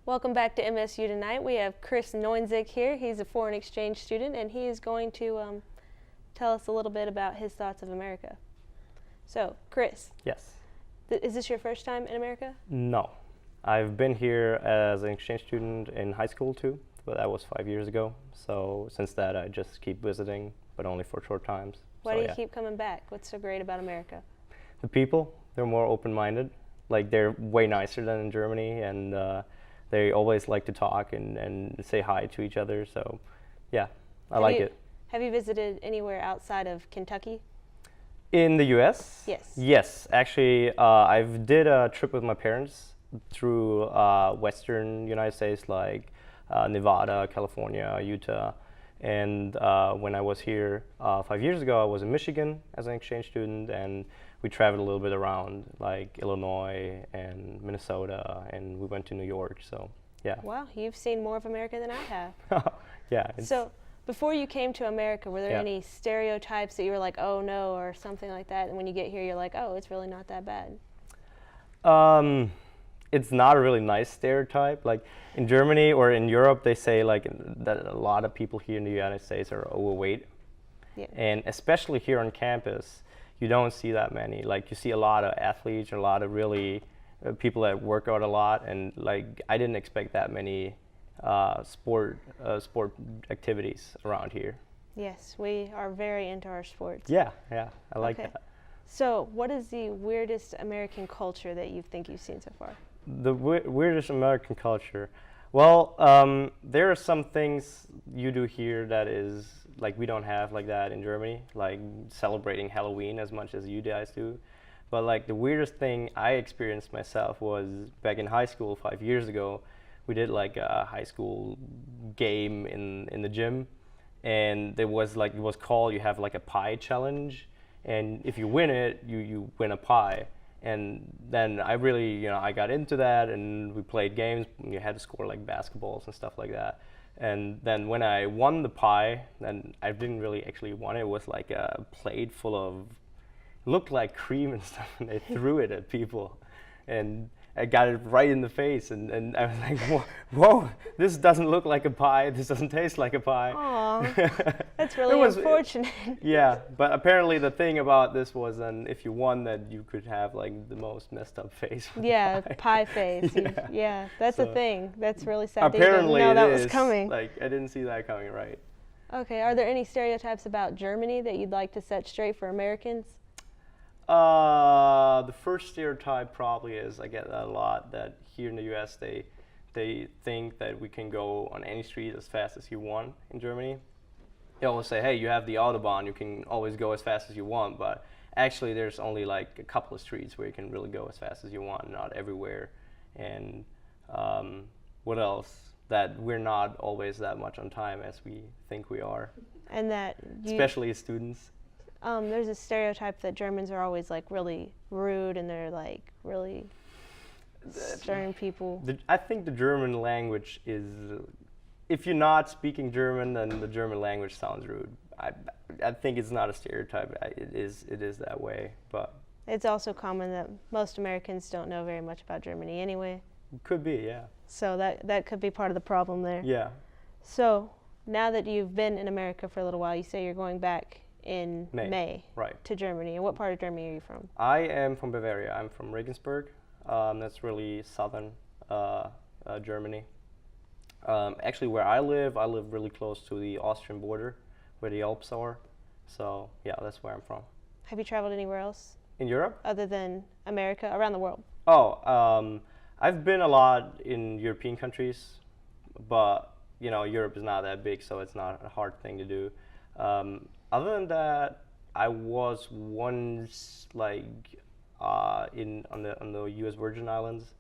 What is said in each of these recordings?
Welcome back to MSU Tonight. We have Chris Neunzig here. He's a foreign exchange student, and he is going to tell us a little bit about his thoughts of America. So, Chris. Yes. Is this your first time in America? No. I've been here as an exchange student in high school too, but that was 5 years ago. So since that, I just keep visiting, but only for short times. Why do you keep coming back? What's so great about America? The people, they're more open-minded. Like, they're way nicer than in Germany, and they always like to talk and say hi to each other. So yeah, I like it. Have you visited anywhere outside of Kentucky? In the US? Yes. Yes, actually, I did a trip with my parents through western United States, like Nevada, California, Utah. And when I was here 5 years ago, I was in Michigan as an exchange student, and we traveled a little bit around, like Illinois and Minnesota, and we went to New York. So yeah. Wow, you've seen more of America than I have. Yeah. So before you came to America, were there Yeah. any stereotypes that you were like, oh no, or something like that? And when you get here, you're like, oh, it's really not that bad. It's not a really nice stereotype. Like in Germany or in Europe, they say like that a lot of people here in the United States are overweight. Yeah. And especially here on campus, you don't see that many. Like, you see a lot of athletes, a lot of really people that work out a lot, and like I didn't expect that many sport activities around here. Yes, we are very into our sports. Yeah, I like Okay. that. So what is the weirdest American culture that you think you've seen so far? The weirdest American culture. Well, there are some things you do here that is like we don't have like that in Germany, like celebrating Halloween as much as you guys do. But like the weirdest thing I experienced myself was back in high school 5 years ago. We did like a high school game in the gym, and it was called, you have like a pie challenge, and if you win it, you win a pie. And then I really, I got into that, and we played games. You had to score like basketballs and stuff like that. And then when I won the pie, then I didn't really actually won it. It was like a plate full of, looked like cream and stuff, and they threw it at people. And I got it right in the face, and I was like, whoa, this doesn't look like a pie. This doesn't taste like a pie. Aw, that's really unfortunate. Yeah, but apparently the thing about this was then if you won, that you could have like the most messed up face. Yeah, pie face. Yeah, that's a thing. That's really sad. Apparently that you didn't know that is, was coming. Like, I didn't see that coming, right? Okay, are there any stereotypes about Germany that you'd like to set straight for Americans? The first stereotype probably is, I get that a lot, that here in the US they think that we can go on any street as fast as you want in Germany. They always say, hey, you have the Autobahn, you can always go as fast as you want, but actually there's only like a couple of streets where you can really go as fast as you want, not everywhere. And what else? That we're not always that much on time as we think we are. And that especially as students. There's a stereotype that Germans are always like really rude, and they're like really stern people. I think the German language is, if you're not speaking German, then the German language sounds rude. I think it's not a stereotype. It is that way, but it's also common that most Americans don't know very much about Germany anyway. Could be, yeah. So that could be part of the problem there. Yeah. So now that you've been in America for a little while, you say you're going back in May right. to Germany. And what part of Germany are you from? I am from Bavaria. I'm from Regensburg. That's really southern Germany. Actually, where I live really close to the Austrian border, where the Alps are. So yeah, that's where I'm from. Have you traveled anywhere else? In Europe? Other than America, around the world? Oh, I've been a lot in European countries, but Europe is not that big, so it's not a hard thing to do. Other than that, I was once like on the U.S. Virgin Islands.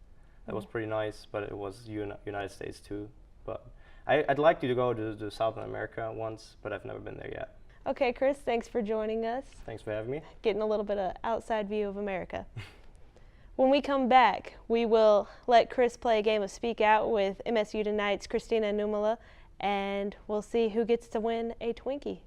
That was pretty nice, but it was United States too. But I'd like to go to South America once, but I've never been there yet. Okay, Chris, thanks for joining us. Thanks for having me. Getting a little bit of outside view of America. When we come back, we will let Chris play a game of Speak Out with MSU Tonight's Christina Numala, and we'll see who gets to win a Twinkie.